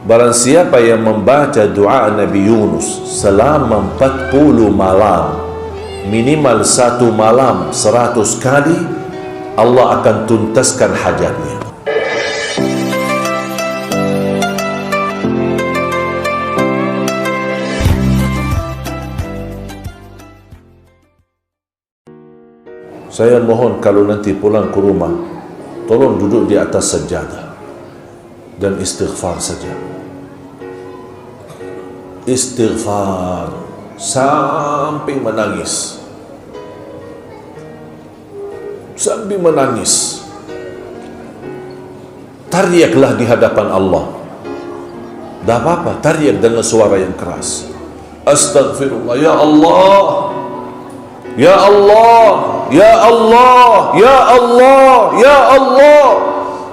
Barang siapa yang membaca doa Nabi Yunus selama 40 malam, minimal 1 malam 100 kali, Allah akan tuntaskan hajatnya. Saya mohon kalau nanti pulang ke rumah, tolong duduk di atas sajadah dan istighfar saja. Istighfar sampai menangis. Sampai menangis. Tariaklah di hadapan Allah. Tak apa-apa, tariak dengan suara yang keras. Astaghfirullah, ya Allah, ya Allah, ya Allah, ya Allah, ya Allah.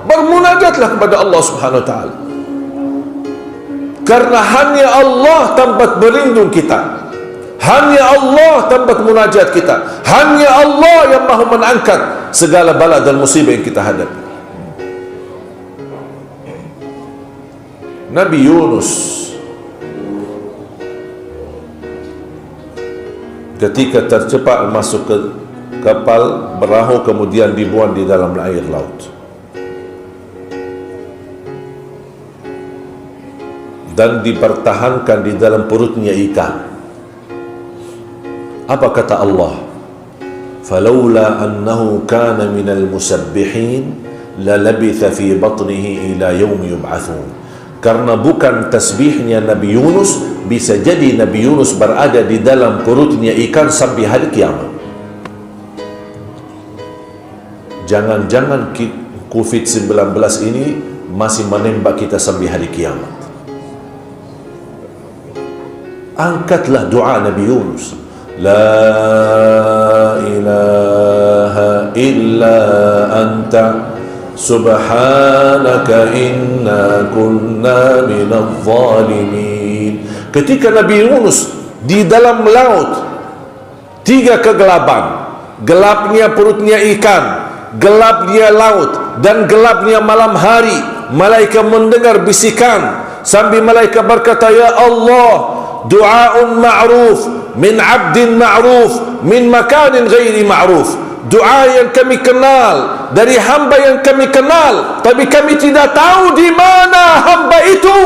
Bermunajatlah kepada Allah Subhanahu wa taala. Karena hanya Allah tempat berlindung kita. Hanya Allah tempat munajat kita. Hanya Allah yang mahu mengangkat segala bala dan musibah yang kita hadapi. Nabi Yunus ketika tercepat masuk ke kapal perahu, kemudian dibuang di dalam air laut dan dipertahankan di dalam perutnya ikan. Apa kata Allah? Falaula annahu kana minal musabbihin lalabitha fi batnihi ila yaumi yub'atsun. Karena bukan tasbihnya Nabi Yunus, bisa jadi Nabi Yunus berada di dalam perutnya ikan sampai hari kiamat. Jangan-jangan COVID-19 ini masih menembak kita sampai hari kiamat. Angkatlah doa Nabi Yunus. La ilaha illa anta subhanaka inna kunna minadh zalimin. Ketika Nabi Yunus di dalam laut, 3 kegelapan, gelapnya perutnya ikan, gelapnya laut, dan gelapnya malam hari, malaikat mendengar bisikan sambil malaikat berkata, ya Allah, du'aun ma'ruf min 'abdin ma'ruf min makanin ghairi ma'ruf. Doa yang kami kenal dari hamba yang kami kenal, tapi kami tidak tahu di mana hamba itu.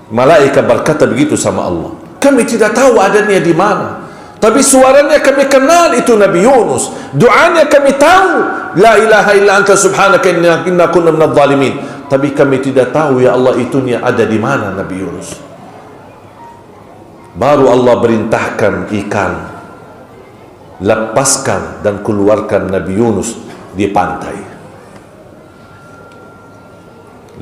Malaikat berkata begitu sama Allah, kami tidak tahu adanya di mana, tapi suaranya kami kenal, itu Nabi Yunus. Doanya kami tahu, la ilaha illa anta subhanaka inna kunna minadh zalimin, tapi kami tidak tahu ya Allah itunya ada di mana Nabi Yunus. Baru Allah perintahkan ikan, lepaskan dan keluarkan Nabi Yunus di pantai.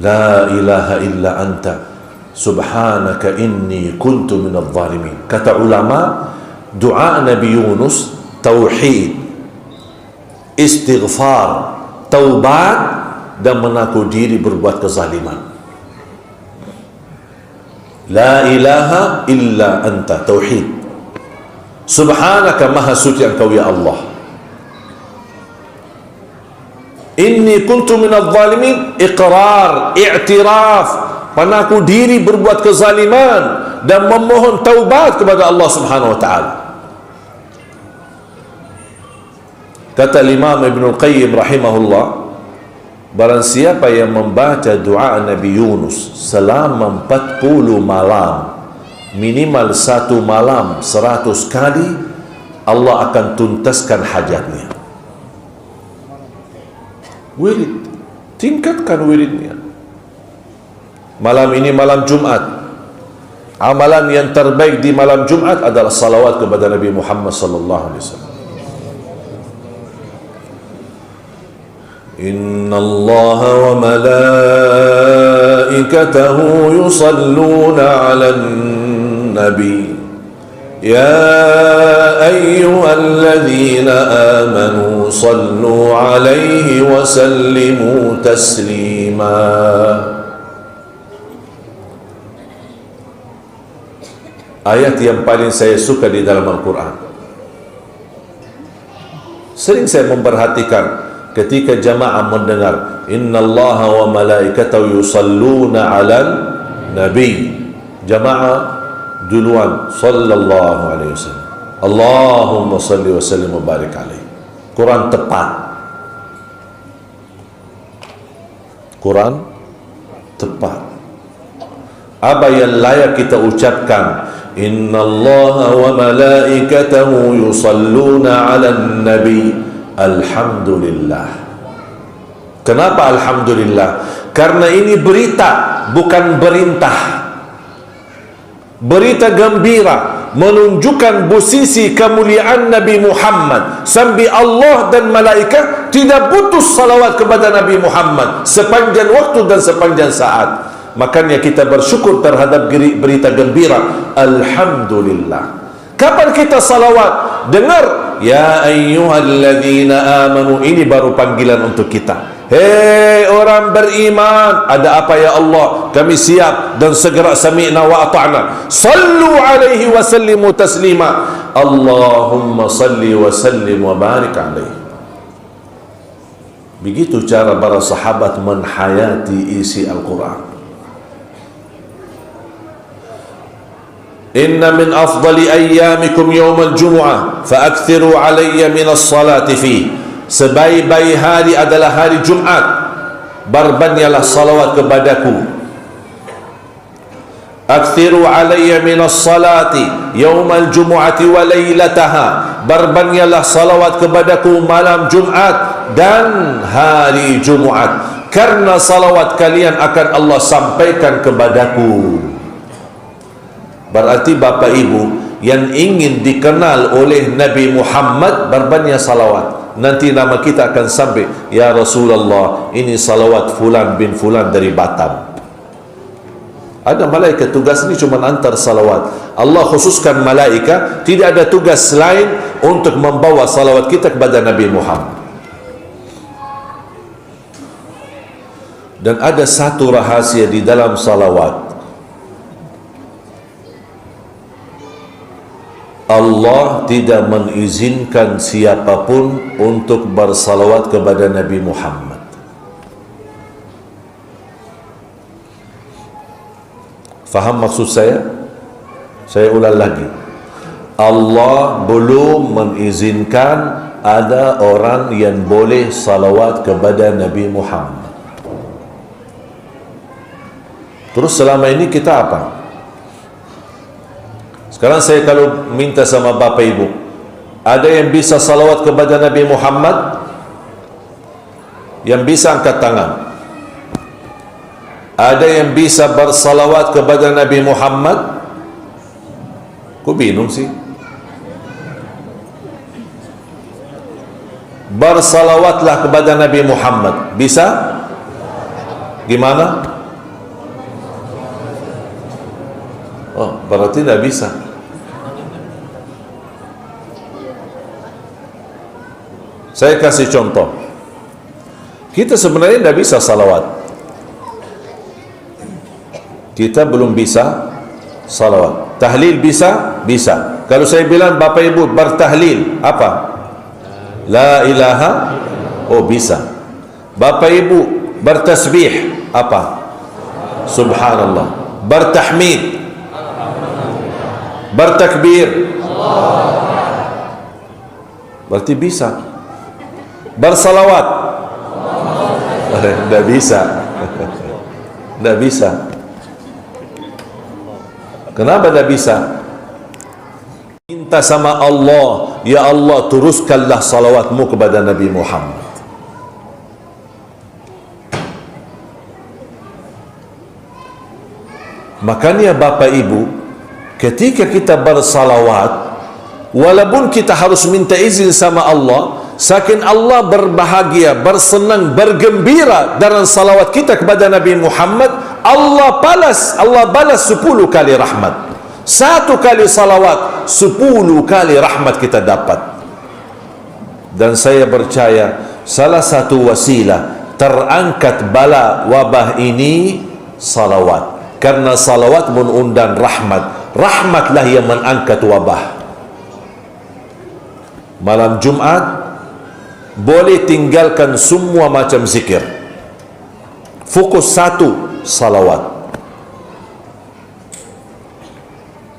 La ilaha illa anta subhanaka inni kuntu minadh zalimin. Kata ulama, doa Nabi Yunus tauhid, istighfar, taubat, dan mengaku diri berbuat kezaliman. La ilaha illa anta, tauhid. Subhanaka, maha suci engkau ya Allah. Inni kuntu minadh zalimin, iqrar, i'tiraf, pengaku diri berbuat kezaliman dan memohon taubat kepada Allah Subhanahu wa taala. Kata Imam Ibnul Qayyim rahimahullah, barang siapa yang membaca doa Nabi Yunus selama 40 malam, minimal 1 malam 100 kali, Allah akan tuntaskan hajatnya. Wirid, tingkatkan wiridnya. Malam ini malam Jumat, amalan yang terbaik di malam Jumat adalah salawat kepada Nabi Muhammad sallallahu alaihi wasallam. Inna Allah wa malaikatahu yusalluna 'alan nabi ya ayyuhalladzina amanu sallu 'alaihi wa sallimu taslima. Ayat yang paling saya suka di dalam Al-Quran. Sering saya memperhatikan ketika jamaah mendengar innallaha wa malaikatahu yusalluna 'alan nabi, jamaah duluan sallallahu alaihi wasallam, Allahumma salli wa sallim wa barik alaihi. Quran tepat, Quran tepat. Apa yang layak kita ucapkan? Innallaha wa malaikatahu yusalluna 'alan nabi. Alhamdulillah. Kenapa alhamdulillah? Karena ini berita, bukan berintah. Berita gembira menunjukkan posisi kemuliaan Nabi Muhammad, sampai Allah dan malaikat tidak putus salawat kepada Nabi Muhammad sepanjang waktu dan sepanjang saat. Makanya kita bersyukur terhadap berita gembira. Alhamdulillah. Kapan kita salawat? Dengar, ya ayyuhalladzina amanu, ini baru panggilan untuk kita. Hei orang beriman, ada apa ya Allah? Kami siap dan segera sami'na wa ata'na. Sallu alaihi wa sallimu taslima. Allahumma salli wa sallim wa barik alaihi. Begitu cara para sahabat menhayati isi Al-Quran. Inna min afdali ayyamikum yawmal jumu'ah fa'akthiru alayya minas salati fi. Sebaik-baik hari adalah hari Jumat, berbanyaklah salawat kepadaku. Akthiru alayya minas salati yawmal jumu'ati wa laylataha. Berbanyaklah salawat kepadaku malam Jumat dan hari Jumat, karena salawat kalian akan Allah sampaikan kepadaku. Berarti Bapak Ibu yang ingin dikenal oleh Nabi Muhammad, berbanyak salawat. Nanti nama kita akan sampai, ya Rasulullah, ini salawat fulan bin fulan dari Batam. Ada malaikat tugas ini cuma antar salawat. Allah khususkan malaikat, tidak ada tugas lain untuk membawa salawat kita kepada Nabi Muhammad. Dan ada satu rahasia di dalam salawat. Allah tidak mengizinkan siapapun untuk bersalawat kepada Nabi Muhammad. Faham maksud saya? Saya ulang lagi. Allah belum mengizinkan ada orang yang boleh salawat kepada Nabi Muhammad. Terus selama ini kita apa? Sekarang saya kalau minta sama Bapak Ibu, ada yang bisa salawat kepada Nabi Muhammad? Yang bisa angkat tangan. Ada yang bisa bersalawat kepada Nabi Muhammad? Kok bingung sih? Bersalawatlah kepada Nabi Muhammad. Bisa? Gimana? Oh, berarti tidak bisa. Saya kasih contoh. Kita sebenarnya tidak bisa salawat. Kita belum bisa salawat. Tahlil bisa? Bisa. Kalau saya bilang Bapak Ibu bertahlil, apa? La ilaha, oh bisa. Bapak Ibu bertasbih, apa? Subhanallah. Bertahmid, bertakbir, berarti bisa. Bersalawat, tidak bisa. Tidak bisa. Kenapa tidak bisa? Minta sama Allah, ya Allah teruskanlah salawatmu kepada Nabi Muhammad. Makanya Bapak Ibu, ketika kita bersalawat, walaupun kita harus minta izin sama Allah, saking Allah berbahagia, bersenang, bergembira dalam salawat kita kepada Nabi Muhammad, Allah balas 10 kali rahmat. 1 kali salawat, 10 kali rahmat kita dapat. Dan saya percaya salah satu wasilah terangkat bala wabah ini salawat. Karena salawat mengundang rahmat. Rahmatlah yang mengangkat wabah. Malam Jumat boleh tinggalkan semua macam zikir, fokus satu, salawat.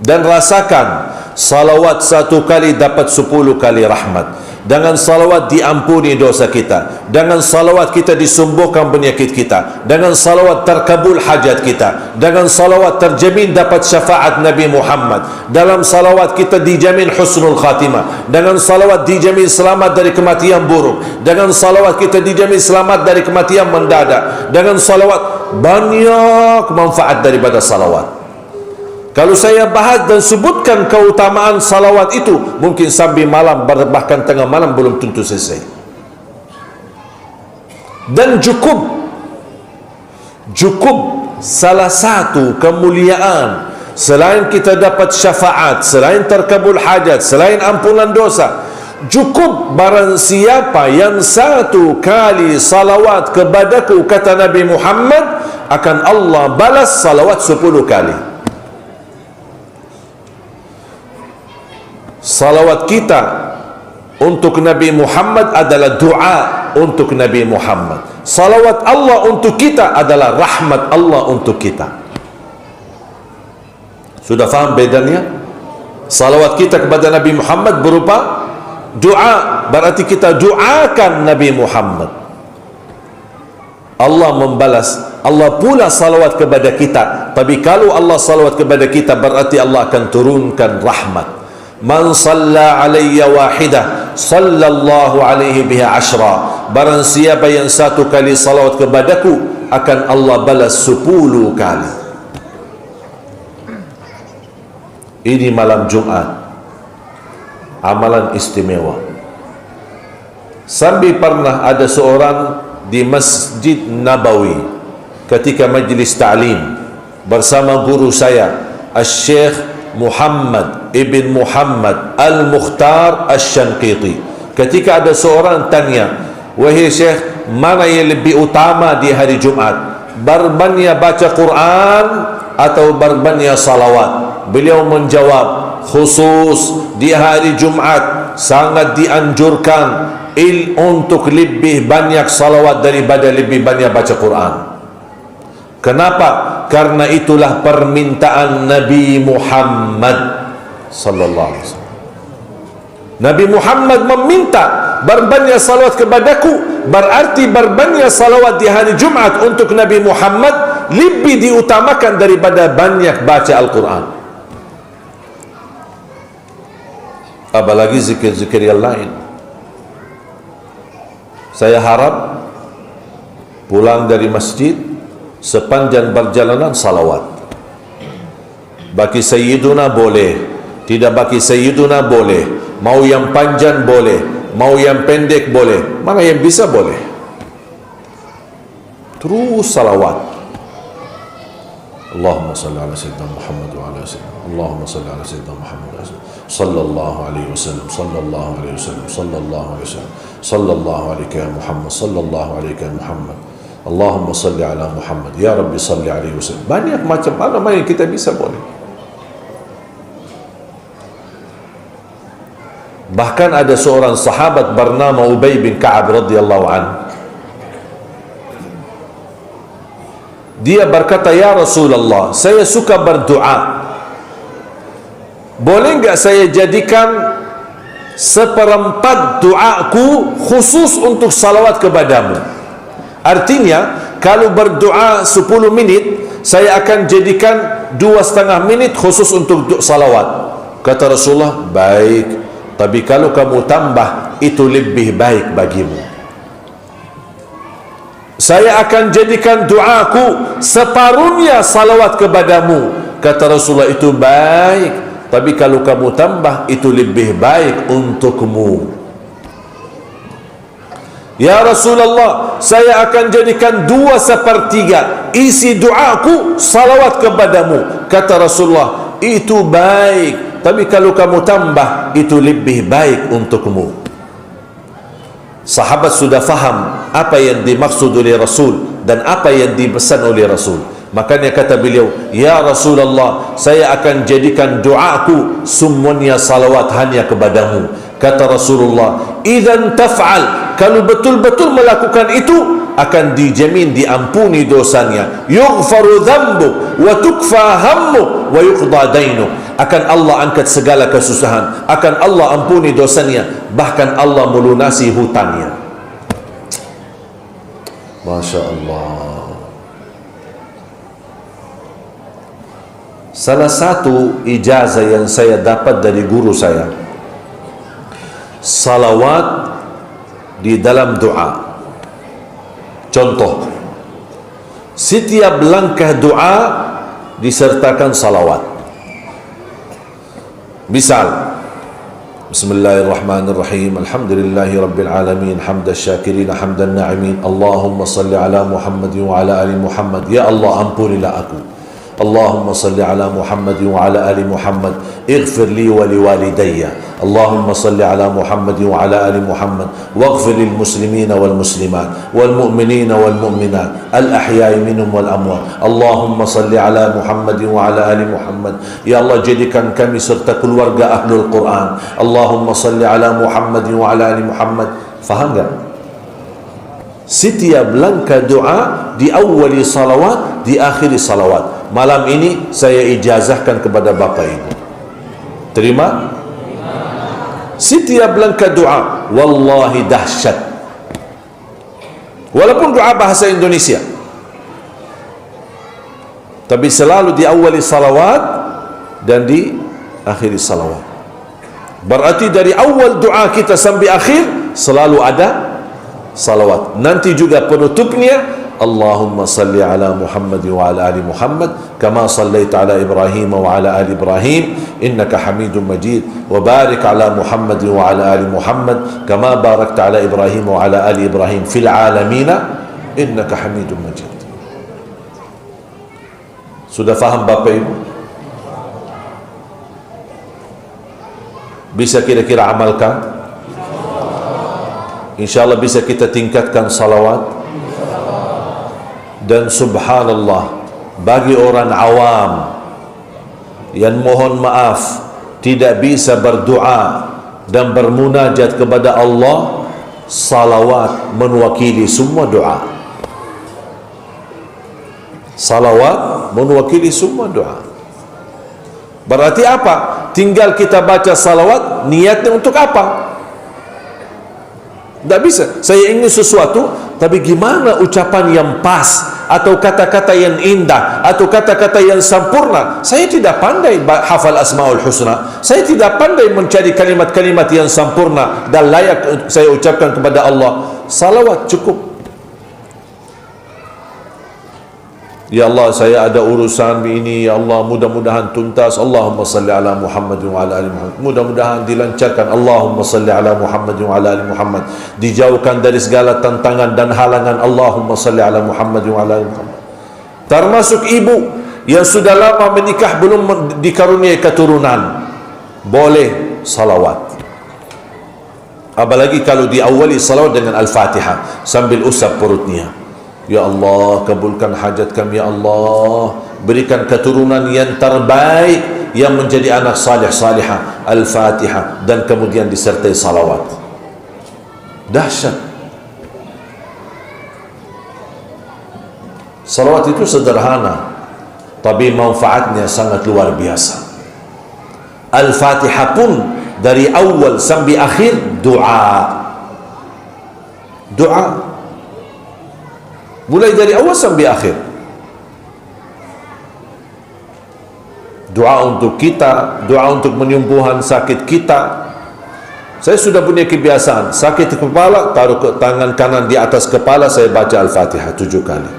Dan rasakan salawat satu kali dapat 10 kali rahmat. Dengan salawat diampuni dosa kita. Dengan salawat kita disembuhkan penyakit kita. Dengan salawat terkabul hajat kita. Dengan salawat terjamin dapat syafaat Nabi Muhammad. Dalam salawat kita dijamin husnul khatimah. Dengan salawat dijamin selamat dari kematian buruk. Dengan salawat kita dijamin selamat dari kematian mendadak. Dengan salawat banyak manfaat daripada salawat. Kalau saya bahas dan sebutkan keutamaan salawat itu, mungkin sampai malam, bahkan tengah malam belum tentu selesai. Dan cukup salah satu kemuliaan selain kita dapat syafaat, selain terkabul hajat, selain ampunan dosa, cukup barang siapa yang satu kali salawat kepadaku, kata Nabi Muhammad, akan Allah balas salawat 10 kali. Salawat kita untuk Nabi Muhammad adalah doa untuk Nabi Muhammad. Salawat Allah untuk kita adalah rahmat Allah untuk kita. Sudah faham bedanya? Salawat kita kepada Nabi Muhammad berupa doa, berarti kita doakan Nabi Muhammad. Allah membalas, Allah pula salawat kepada kita. Tapi kalau Allah salawat kepada kita, berarti Allah akan turunkan rahmat. Man salla alayya wahidah sallallahu alaihi biha ashra. Barang siapa yang satu kali salawat kepadaku, akan Allah balas 10 kali. Ini malam Jumat, amalan istimewa. Sampai pernah ada seorang di Masjid Nabawi ketika majlis ta'lim bersama guru saya, Al-Syekh Muhammad ibn Muhammad Al-Mukhtar Al-Shanqiti. Ketika ada seorang tanya, wahai Syekh, mana yang lebih utama di hari Jumat, berbanyak baca Quran atau berbanyak salawat? Beliau menjawab, khusus di hari Jumat sangat dianjurkan untuk lebih banyak salawat daripada lebih banyak baca Quran. Kenapa? Karena itulah permintaan Nabi Muhammad sallallahu alaihi wasallam. Nabi Muhammad meminta berbanyak salawat kepadaku, berarti berbanyak salawat di hari Jumat untuk Nabi Muhammad lebih diutamakan daripada banyak baca Al-Quran. Apalagi zikir-zikir yang lain. Saya harap pulang dari masjid, sepanjang perjalanan salawat. Bagi Sayyiduna boleh, tidak bagi Sayyiduna boleh. Mau yang panjang boleh, mau yang pendek boleh. Mana yang bisa boleh. Terus salawat. Allahumma salli ala Sayyidina Muhammad wa ala Sayyidina. Allahumma salli ala Sayyidina Muhammad wa ala Sayyidina. Sallallahu alaihi wasallam, sallallahu alaihi wasallam, sallallahu alaihi wasallam, sallallahu alaihi ya Muhammad, sallallahu alaihi ya Muhammad. Allahumma salli ala Muhammad, ya Rabbi salli alaihi wasallam. Banyak macam mana yang kita bisa boleh. Bahkan ada seorang sahabat bernama Ubay bin Ka'ab radhiyallahu an. Dia berkata, ya Rasulullah, saya suka berdoa. Boleh enggak saya jadikan seperempat doaku khusus untuk salawat kepadamu? Artinya, kalau berdoa 10 minit, saya akan jadikan 2,5 minit khusus untuk salawat. Kata Rasulullah, baik, tapi kalau kamu tambah, itu lebih baik bagimu. Saya akan jadikan doaku separuhnya salawat kepadamu. Kata Rasulullah, itu baik, tapi kalau kamu tambah, itu lebih baik untukmu. Ya Rasulullah, saya akan jadikan 2/3 isi doaku salawat kepadamu. Kata Rasulullah, itu baik, tapi kalau kamu tambah, itu lebih baik untukmu. Sahabat sudah faham apa yang dimaksud oleh Rasul dan apa yang dipesan oleh Rasul. Makanya kata beliau, ya Rasulullah, saya akan jadikan doaku semuanya salawat hanya kepadamu. Kata Rasulullah, idzan taf'al, kalau betul-betul melakukan itu, akan dijamin diampuni dosanya. Yughfaru dhanbu wa tukfa hammu wa yuqda dainu. Akan Allah angkat segala kesusahan, akan Allah ampuni dosanya, bahkan Allah melunasi hutangnya. Masya Allah. Salah satu ijazah yang saya dapat dari guru saya, salawat di dalam doa. Contoh, setiap langkah doa disertakan salawat. Misal, Bismillahirrahmanirrahim, Alhamdulillahi Rabbil Alamin, hamdan syakirin, hamdan na'imin, Allahumma salli ala Muhammad wa ala ali Muhammad. Ya Allah, ampunilah aku. Allahumma salli ala Muhammad wa ala ali Muhammad, ighfir li wa liwalidayya. Allahumma salli ala Muhammad wa ala ali Muhammad, waghfir lil muslimina wal muslimat wal mu'minina wal mu'minat al ahya'i minhum wal amwat. Allahumma salli ala Muhammad wa ala ali Muhammad. Ya Allah, jadikan kami serta keluarga ahlul Quran. Allahumma salli ala Muhammad wa ala ali Muhammad. Faham tak? Setiap langkah doa diawali salawat, diakhiri salawat. Malam ini saya ijazahkan kepada bapa ibu. Terima? Setiap langkah doa, wallahi dahsyat. Walaupun doa bahasa Indonesia, tapi selalu diawali salawat dan diakhiri salawat. Berarti dari awal doa kita sampai akhir selalu ada salawat. Nanti juga penutupnya, Allahumma salli ala Muhammad wa ala ali Muhammad kama sallaita ala Ibrahim wa ala ali Ibrahim innaka Hamidum Majid, wa barik ala Muhammad wa ala ali Muhammad kama barakta ala Ibrahim wa ala ali Ibrahim fil alamin innaka Hamidum Majid. Sudah faham Bapak Ibu? Bisa kira-kira amalkan? InsyaAllah bisa kita tingkatkan salawat. Dan subhanallah, bagi orang awam yang mohon maaf tidak bisa berdoa dan bermunajat kepada Allah, salawat mewakili semua doa. Salawat mewakili semua doa. Berarti apa? Tinggal kita baca salawat, niatnya untuk apa? Tak bisa. Saya ingin sesuatu, tapi gimana ucapan yang pas, atau kata-kata yang indah, atau kata-kata yang sempurna? Saya tidak pandai hafal Asmaul Husna. Saya tidak pandai mencari kalimat-kalimat yang sempurna dan layak saya ucapkan kepada Allah. Salawat cukup. Ya Allah, saya ada urusan ini, ya Allah, mudah-mudahan tuntas. Allahumma salli ala Muhammad wa ala ali Muhammad. Mudah-mudahan dilancarkan. Allahumma salli ala Muhammad wa ala ali Muhammad. Dijauhkan dari segala tantangan dan halangan. Allahumma salli ala Muhammad wa ala ali Muhammad. Termasuk ibu yang sudah lama menikah belum dikaruniai keturunan, boleh salawat. Apalagi kalau diawali salawat dengan Al-Fatihah sambil usap perutnya. Ya Allah, kabulkan hajat kami, ya Allah, berikan keturunan yang terbaik yang menjadi anak salih salihah. Al-Fatihah, dan kemudian disertai salawat. Dahsyat. Salawat itu sederhana, tapi manfaatnya sangat luar biasa. Al-Fatihah pun dari awal sampai akhir doa. Doa. Mulai dari awal sampai akhir. Doa untuk kita, doa untuk penyembuhan sakit kita. Saya sudah punya kebiasaan, sakit kepala, taruh tangan kanan di atas kepala, saya baca Al-Fatihah 7 kali.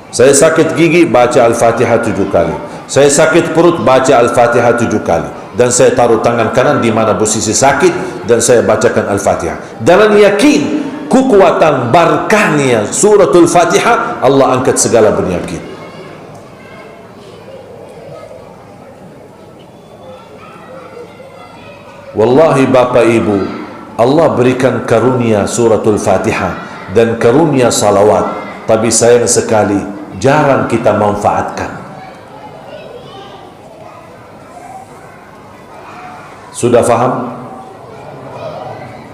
Saya sakit gigi, baca Al-Fatihah 7 kali. Saya sakit perut, baca Al-Fatihah 7 kali. Dan saya taruh tangan kanan di mana posisi sakit, dan saya bacakan Al-Fatihah. Dengan yakin, kekuatan barakahnya suratul Fatihah, Allah angkat segala penyakit. Wallahi Bapak Ibu, Allah berikan karunia suratul Fatihah dan karunia salawat, tapi sayang sekali jarang kita manfaatkan. Sudah faham?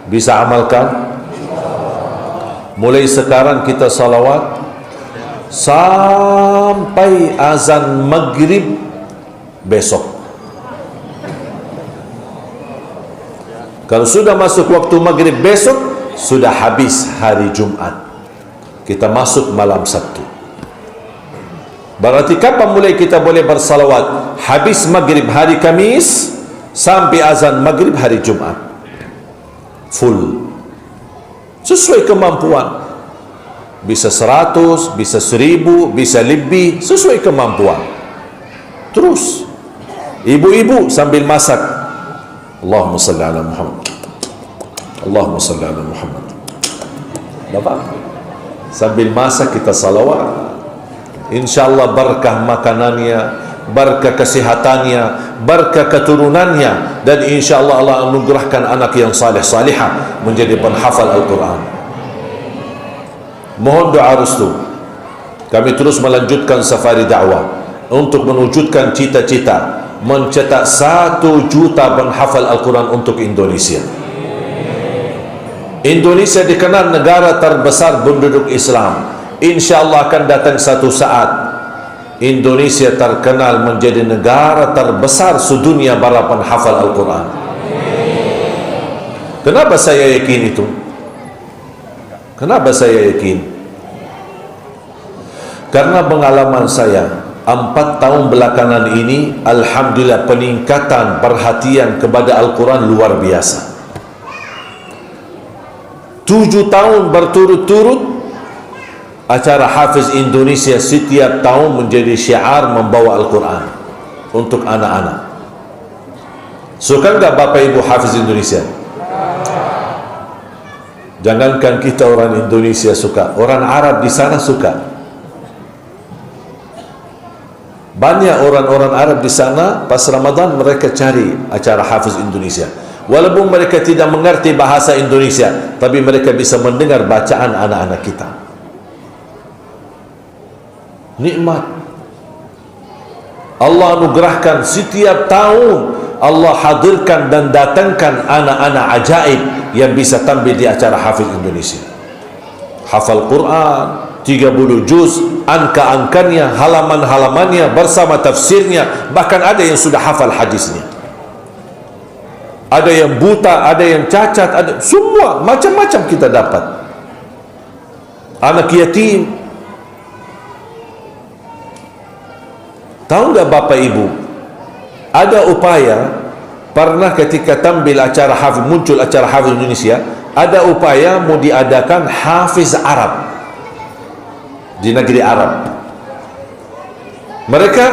Bisa amalkan? Mulai sekarang kita salawat sampai azan maghrib besok. Kalau sudah masuk waktu maghrib besok, sudah habis hari Jumat, kita masuk malam Sabtu. Berarti kapan mulai kita boleh bersalawat? Habis maghrib hari Kamis sampai azan maghrib hari Jumat, full, sesuai kemampuan. Bisa 100, bisa 1000, bisa lebih, sesuai kemampuan. Terus ibu-ibu sambil masak, Allahumma salli ala Muhammad, Allahumma salli ala Muhammad. Dapat? Sambil masak kita salawat. InsyaAllah berkah makanannya, berkah kesehatannya, berkah keturunannya, dan insyaAllah Allah anugerahkan anak yang salih-salihah menjadi penghafal Al-Quran. Mohon doa restu. Kami terus melanjutkan safari dakwah untuk mewujudkan cita-cita mencetak 1 juta penghafal Al-Quran untuk Indonesia. Indonesia dikenal negara terbesar penduduk Islam. InsyaAllah akan datang satu saat Indonesia terkenal menjadi negara terbesar sedunia para penghafal Al-Quran. Kenapa saya yakin itu? Kenapa saya yakin? Karena pengalaman saya 4 tahun belakangan ini, alhamdulillah, peningkatan perhatian kepada Al-Quran luar biasa. 7 tahun berturut-turut acara Hafiz Indonesia setiap tahun menjadi syiar membawa Al-Quran untuk anak-anak. Suka enggak Bapak Ibu Hafiz Indonesia? Jangankan kita orang Indonesia suka, orang Arab di sana suka. Banyak orang-orang Arab di sana pas Ramadan mereka cari acara Hafiz Indonesia. Walaupun mereka tidak mengerti bahasa Indonesia, tapi mereka bisa mendengar bacaan anak-anak kita. Nikmat Allah anugerahkan. Setiap tahun Allah hadirkan dan datangkan anak-anak ajaib yang bisa tampil di acara Hafiz Indonesia. Hafal Quran 30 juz, angka-angkanya, halaman-halamannya bersama tafsirnya. Bahkan ada yang sudah hafal hadisnya. Ada yang buta, ada yang cacat, ada semua macam-macam kita dapat. Anak yatim. Tahu enggak Bapak Ibu, ada upaya, pernah ketika tampil acara Hafiz, muncul acara Hafiz Indonesia, ada upaya mau diadakan Hafiz Arab di negeri Arab. Mereka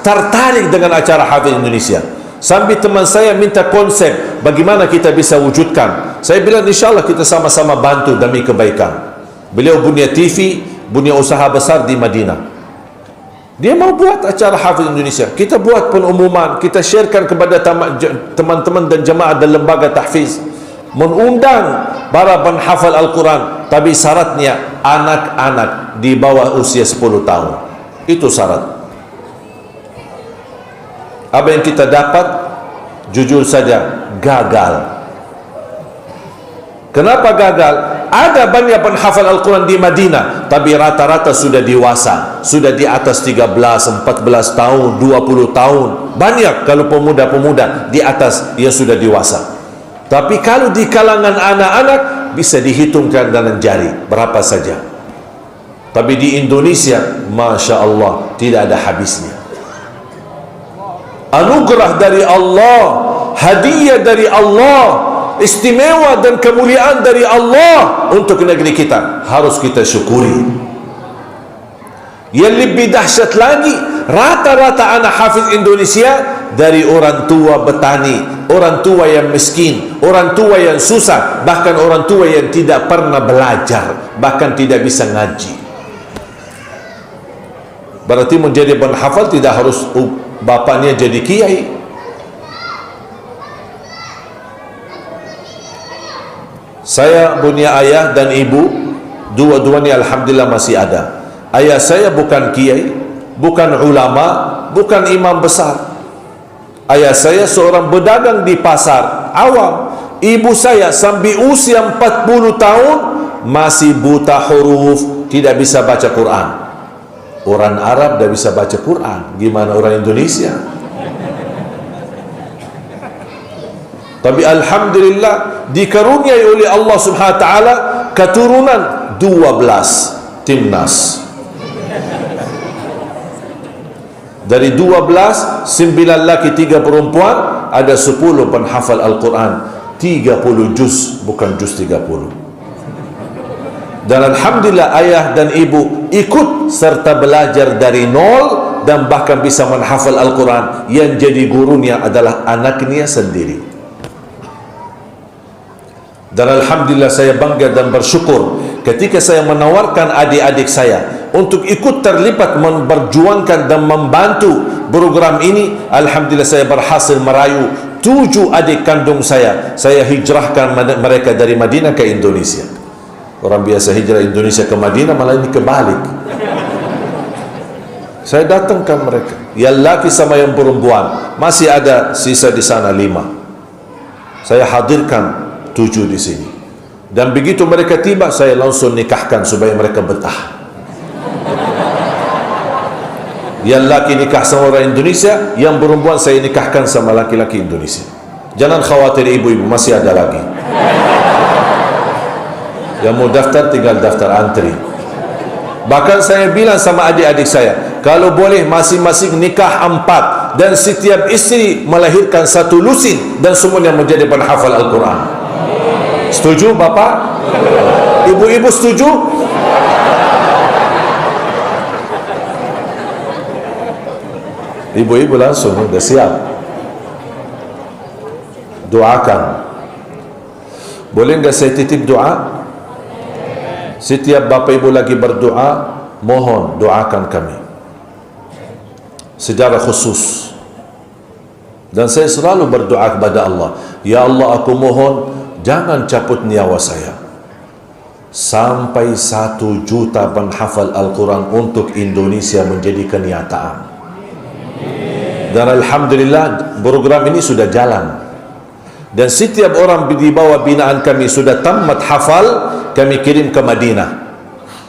tertarik dengan acara Hafiz Indonesia. Sambil teman saya minta konsep bagaimana kita bisa wujudkan. Saya bilang insyaAllah kita sama-sama bantu demi kebaikan. Beliau punya TV, punya usaha besar di Madinah. Dia mau buat acara Hafiz Indonesia. Kita buat pengumuman, kita sharekan kepada teman-teman dan jemaah dan lembaga tahfiz, mengundang para penghafal Al-Quran, tapi syaratnya anak-anak di bawah usia 10 tahun. Itu syarat. Apa yang kita dapat? Jujur saja, gagal. Kenapa gagal? Ada banyak penghafal Al-Quran di Madinah, tapi rata-rata sudah dewasa, sudah di atas 13, 14 tahun, 20 tahun. Banyak kalau pemuda-pemuda di atas yang sudah dewasa. Tapi kalau di kalangan anak-anak bisa dihitungkan dengan jari berapa saja. Tapi di Indonesia, Masya Allah, tidak ada habisnya. Anugerah dari Allah, hadiah dari Allah, istimewa dan kemuliaan dari Allah untuk negeri kita, harus kita syukuri. Yang lebih dahsyat lagi, rata-rata anak Hafiz Indonesia dari orang tua petani, orang tua yang miskin, orang tua yang susah, bahkan orang tua yang tidak pernah belajar, bahkan tidak bisa ngaji. Berarti menjadi penghafal tidak harus bapaknya jadi kiai. Saya punya ayah dan ibu, dua-duanya alhamdulillah masih ada. Ayah saya bukan kiai, bukan ulama, bukan imam besar. Ayah saya seorang pedagang di pasar awam. Ibu saya sampai usia 40 tahun masih buta huruf, tidak bisa baca Quran. Orang Arab dah bisa baca Quran, gimana orang Indonesia? Tapi alhamdulillah dikaruniai oleh Allah Subhanahu wa taala keturunan 12 timnas. Dari 12, 9 laki 3 perempuan, ada 10 penghafal Al-Quran, 30 juz, bukan juz 30. Dan alhamdulillah ayah dan ibu ikut serta belajar dari nol dan bahkan bisa menghafal Al-Quran. Yang jadi gurunya adalah anaknya sendiri. Dan alhamdulillah saya bangga dan bersyukur ketika saya menawarkan adik-adik saya untuk ikut terlibat memperjuangkan dan membantu program ini. Alhamdulillah saya berhasil merayu 7 adik kandung saya hijrahkan mereka dari Madinah ke Indonesia. Orang biasa hijrah Indonesia ke Madinah, malah ini kebalik. Saya datangkan mereka, yang laki sama yang perempuan, masih ada sisa di sana 5. Saya hadirkan 7 di sini. Dan begitu mereka tiba, saya langsung nikahkan supaya mereka betah. Yang laki nikah sama orang Indonesia, yang perempuan saya nikahkan sama laki-laki Indonesia. Jangan khawatir ibu-ibu, masih ada lagi. Yang mau daftar tinggal daftar antri. Bahkan saya bilang sama adik-adik saya, kalau boleh masing-masing nikah 4 dan setiap istri melahirkan 1 lusin dan semuanya menjadi penghafal Al-Quran. Setuju Bapak? Ibu-ibu setuju? Ibu-ibu langsung sudah siap. Doakan. Boleh enggak saya titip doa? Setiap Bapak Ibu lagi berdoa, mohon doakan kami secara khusus. Dan saya selalu berdoa kepada Allah, ya Allah, aku mohon jangan cabut nyawa saya sampai 1 juta penghafal Al-Quran untuk Indonesia menjadi kenyataan. Dan alhamdulillah program ini sudah jalan, dan setiap orang di bawah binaan kami sudah tamat hafal, kami kirim ke Madinah.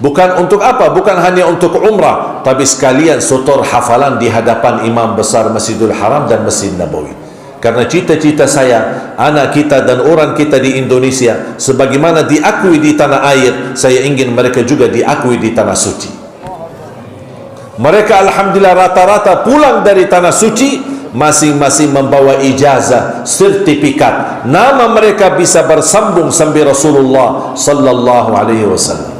Bukan untuk apa? Bukan hanya untuk umrah, tapi sekalian setor hafalan di hadapan imam besar Masjidil Haram dan Masjid Nabawi. Karena cita-cita saya, anak kita dan orang kita di Indonesia sebagaimana diakui di tanah air, saya ingin mereka juga diakui di tanah suci. Mereka alhamdulillah rata-rata pulang dari tanah suci masing-masing membawa ijazah, sertifikat, nama mereka bisa bersambung sampai Rasulullah sallallahu alaihi wasallam.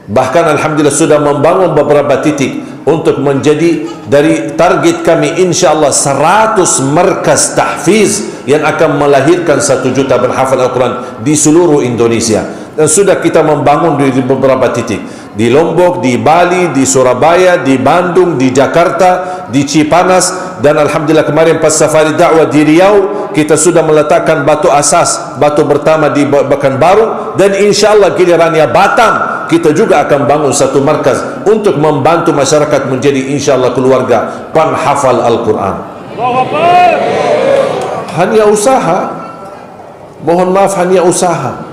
Bahkan alhamdulillah sudah membangun beberapa titik untuk menjadi dari target kami insyaallah 100 markas tahfiz yang akan melahirkan 1 juta penghafal Al-Quran di seluruh Indonesia. Dan sudah kita membangun di beberapa titik, di Lombok, di Bali, di Surabaya, di Bandung, di Jakarta, di Cipanas, dan alhamdulillah kemarin pas safari dakwah di Riau kita sudah meletakkan batu asas, batu pertama di Pekanbaru, dan insyaallah gilirannya Batam kita juga akan bangun 1 markas untuk membantu masyarakat menjadi insyaallah keluarga penghafal Al-Quran. Hanya usaha, mohon maaf, hanya usaha,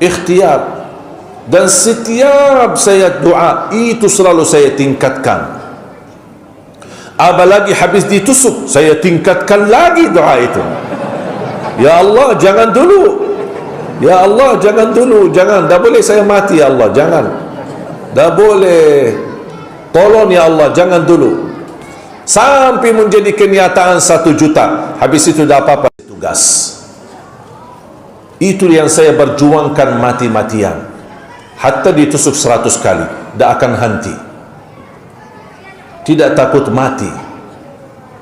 ikhtiar. Dan setiap saya doa itu selalu saya tingkatkan. Apalagi habis ditusuk, saya tingkatkan lagi doa itu. Ya Allah, jangan dulu. Ya Allah, jangan dulu, jangan. Dah boleh saya mati ya Allah, jangan. Dah boleh. Tolong ya Allah, jangan dulu. Sampai menjadi kenyataan 1 juta. Habis itu dah apa-apa tugas. Itu yang saya berjuangkan mati-matian. Hatta ditusuk 100 kali, tak akan henti. Tidak takut mati.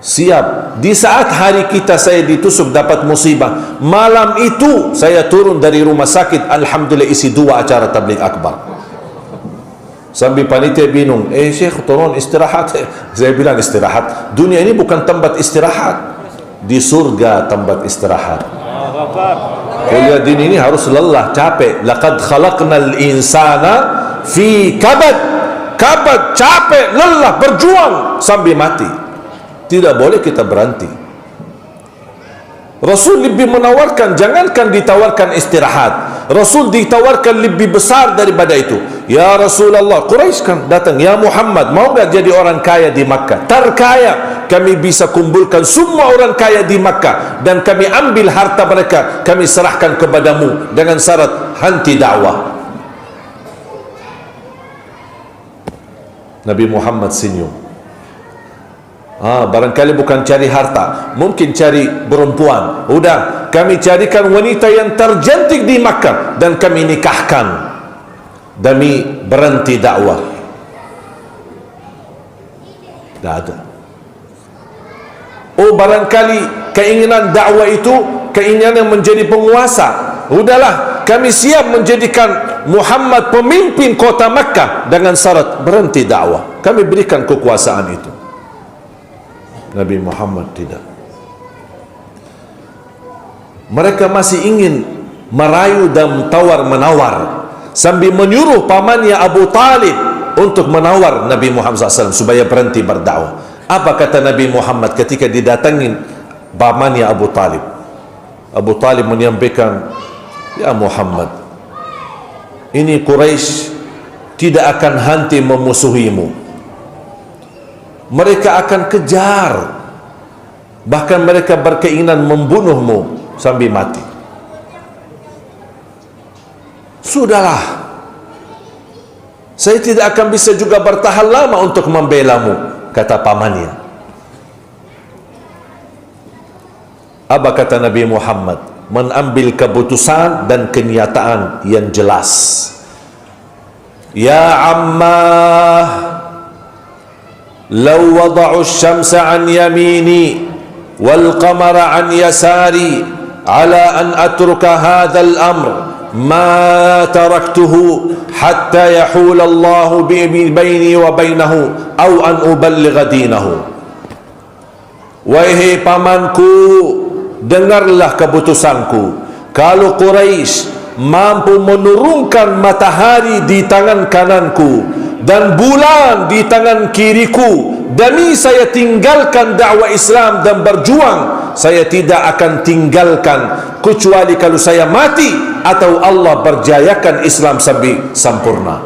Siap. Di saat hari kita saya ditusuk dapat musibah, malam itu saya turun dari rumah sakit, alhamdulillah isi 2 acara tabligh akbar. Sambil panitia bingung, Syekh turun istirahat. Saya bilang istirahat, dunia ini bukan tempat istirahat, di surga tempat istirahat. Kuliah din ini harus lelah, capek. Laqad khalaqnal insana fi kabad. Kabad, capek, lelah, berjuang sampai mati. Tidak boleh kita berhenti. Rasul lebih menawarkan, jangankan ditawarkan istirahat, Rasul ditawarkan lebih besar daripada itu. Ya Rasulullah, Quraisy kan datang, ya Muhammad, mau nggak jadi orang kaya di Makkah? Terkaya, kami bisa kumpulkan semua orang kaya di Makkah dan kami ambil harta mereka, kami serahkan kepadamu dengan syarat henti dakwah. Nabi Muhammad senyum. Barangkali bukan cari harta, mungkin cari perempuan. Udah, kami carikan wanita yang tercantik di Makkah dan kami nikahkan demi berhenti dakwah. Tidak ada. Oh, barangkali keinginan dakwah itu keinginan yang menjadi penguasa. Udahlah, kami siap menjadikan Muhammad pemimpin kota Makkah dengan syarat berhenti dakwah. Kami berikan kekuasaan itu. Nabi Muhammad tidak. Mereka masih ingin merayu dan tawar-menawar sambil menyuruh pamannya Abu Talib untuk menawar Nabi Muhammad SAW supaya berhenti berdakwah. Apa kata Nabi Muhammad ketika didatangin pamannya Abu Talib? Abu Talib menyampaikan, ya Muhammad, ini Quraisy tidak akan henti memusuhimu. Mereka akan kejar, bahkan mereka berkeinginan membunuhmu sampai mati. Sudahlah, saya tidak akan bisa juga bertahan lama untuk membelamu, kata pamannya. Apa kata Nabi Muhammad? Mengambil keputusan dan kenyataan yang jelas. Ya ammah, لو وضعوا الشمس عن يميني والقمر عن يساري على أن أترك هذا الأمر ما تركته حتى يحول الله بيني وبينه أو أن أبلغ دينه. Wahai pamanku, dengarlah keputusanku. Kalau Quraisy mampu menurunkan matahari di tangan kananku dan bulan di tangan kiriku, demi saya tinggalkan dakwah Islam dan berjuang, saya tidak akan tinggalkan kecuali kalau saya mati atau Allah berjayakan Islam sampai sempurna.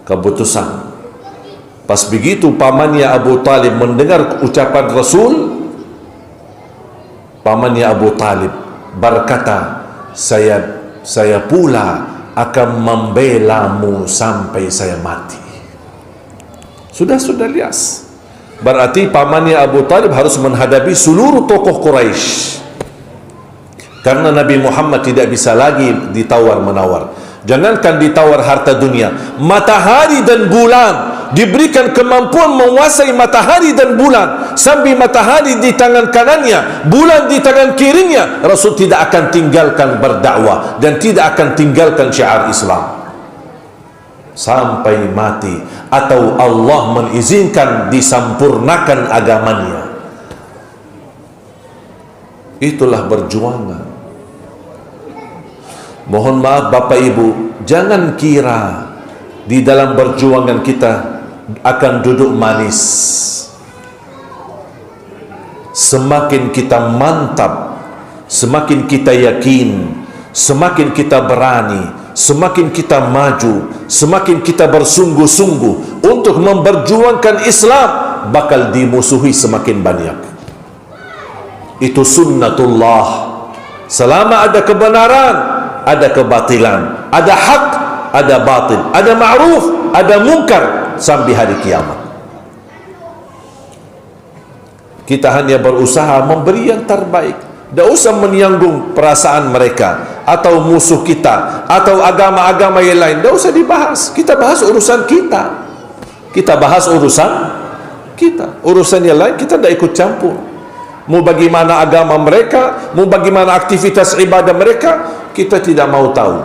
Keputusan. Pas begitu pamannya Abu Talib mendengar ucapan Rasul, pamannya Abu Talib berkata, saya pula akan membelamu sampai saya mati. Sudah lias. Berarti pamannya Abu Talib harus menghadapi seluruh tokoh Quraisy. Karena Nabi Muhammad tidak bisa lagi ditawar-menawar. Jangankan ditawar harta dunia, matahari dan bulan, diberikan kemampuan menguasai matahari dan bulan, sampai matahari di tangan kanannya, bulan di tangan kirinya, Rasul tidak akan tinggalkan berdakwah dan tidak akan tinggalkan syiar Islam sampai mati atau Allah mengizinkan disempurnakan agamanya. Itulah perjuangan. Mohon maaf Bapak Ibu, jangan kira di dalam perjuangan kita akan duduk manis. Semakin kita mantap, semakin kita yakin, semakin kita berani, semakin kita maju, semakin kita bersungguh-sungguh untuk memperjuangkan Islam, bakal dimusuhi semakin banyak. Itu sunnatullah. Selama ada kebenaran, ada kebatilan, ada hak, ada batil, ada ma'ruf, ada munkar sampai hari kiamat. Kita hanya berusaha memberi yang terbaik. Tidak usah menyinggung perasaan mereka atau musuh kita atau agama-agama yang lain. Tidak usah dibahas. Kita bahas urusan kita. Kita bahas urusan kita. Urusan yang lain kita tidak ikut campur. Mau bagaimana agama mereka, mau bagaimana aktivitas ibadah mereka, kita tidak mau tahu.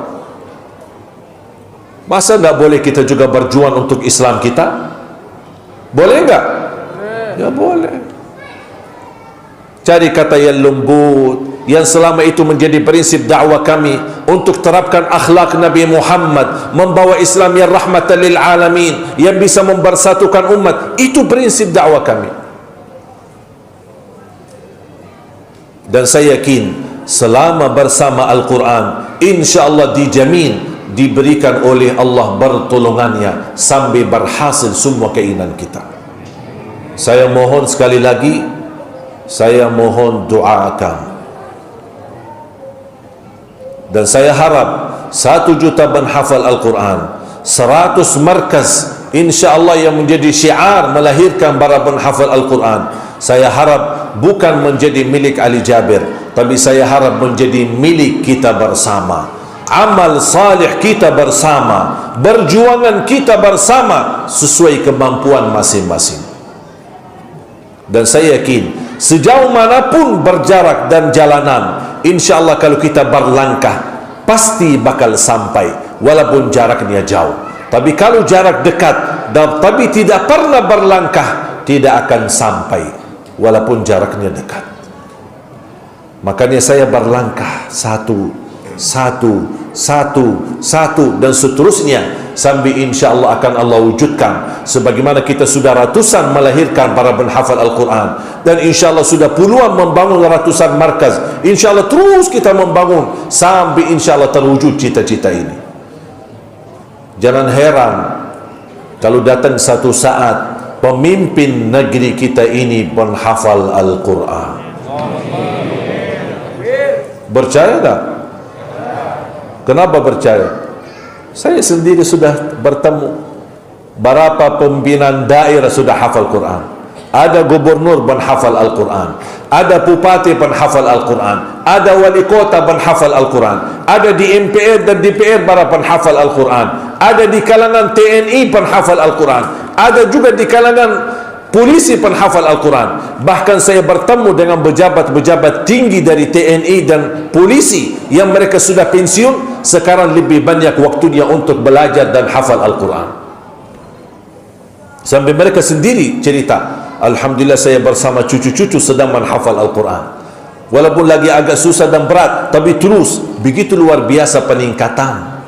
Masa tidak boleh kita juga berjuang untuk Islam kita? Boleh enggak? Ya boleh. Cari kata yang lembut, yang selama itu menjadi prinsip dakwah kami untuk terapkan akhlak Nabi Muhammad, membawa Islam yang rahmatan lil alamin, yang bisa mempersatukan umat. Itu prinsip dakwah kami. Dan saya yakin selama bersama Al-Quran, insya-Allah dijamin diberikan oleh Allah pertolongannya sampai berhasil semua keinginan kita. Saya mohon sekali lagi, saya mohon doakan, dan saya harap 1 juta penghafal Al-Quran, 100 markaz insya-Allah yang menjadi syiar melahirkan para penghafal Al-Quran. Saya harap bukan menjadi milik Ali Jabir, tapi saya harap menjadi milik kita bersama. Amal salih kita bersama, berjuangan kita bersama sesuai kemampuan masing-masing. Dan saya yakin sejauh manapun berjarak dan jalanan, insya-Allah kalau kita berlangkah pasti bakal sampai, walaupun jaraknya jauh. Tapi kalau jarak dekat tapi tidak pernah berlangkah, tidak akan sampai walaupun jaraknya dekat. Makanya saya berlangkah satu dan seterusnya sampai insya-Allah akan Allah wujudkan. Sebagaimana kita sudah ratusan melahirkan para penghafal Al-Quran, dan insya-Allah sudah puluhan membangun ratusan markaz. Insya-Allah terus kita membangun sampai insya-Allah terwujud cita-cita ini. Jangan heran kalau datang satu saat pemimpin negeri kita ini penghafal Al-Quran. Percaya tak? Kenapa percaya? Saya sendiri sudah bertemu berapa pimpinan daerah sudah hafal Quran. Ada gubernur penghafal Al-Quran, ada bupati penghafal Al-Quran, ada wali kota penghafal Al-Quran, ada di MPR dan DPR para penghafal Al-Quran, ada di kalangan TNI penghafal Al-Quran, ada juga di kalangan polisi penghafal Al-Quran. Bahkan saya bertemu dengan pejabat-pejabat tinggi dari TNI dan polisi yang mereka sudah pensiun, sekarang lebih banyak waktunya untuk belajar dan hafal Al-Quran. Sampai mereka sendiri cerita, alhamdulillah saya bersama cucu-cucu sedang menghafal Al-Quran. Walaupun lagi agak susah dan berat, tapi terus begitu luar biasa peningkatan.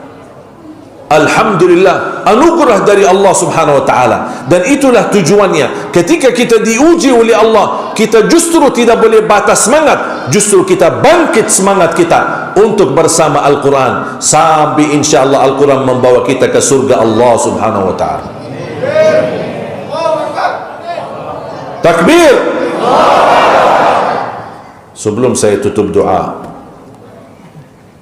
Alhamdulillah, anugerah dari Allah Subhanahu wa taala. Dan itulah tujuannya. Ketika kita diuji oleh Allah, kita justru tidak boleh batas semangat, justru kita bangkit semangat kita untuk bersama Al-Quran sampai insya-Allah Al-Quran membawa kita ke surga Allah Subhanahu wa taala. Takbir. Sebelum saya tutup doa,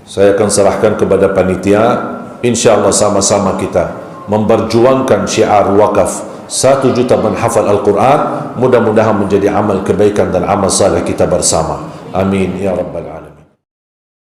saya akan serahkan kepada panitia. InsyaAllah sama-sama kita memperjuangkan syiar wakaf 1 juta menghafal Al-Quran. Mudah-mudahan menjadi amal kebaikan dan amal saleh kita bersama. Amin ya rabbal alamin.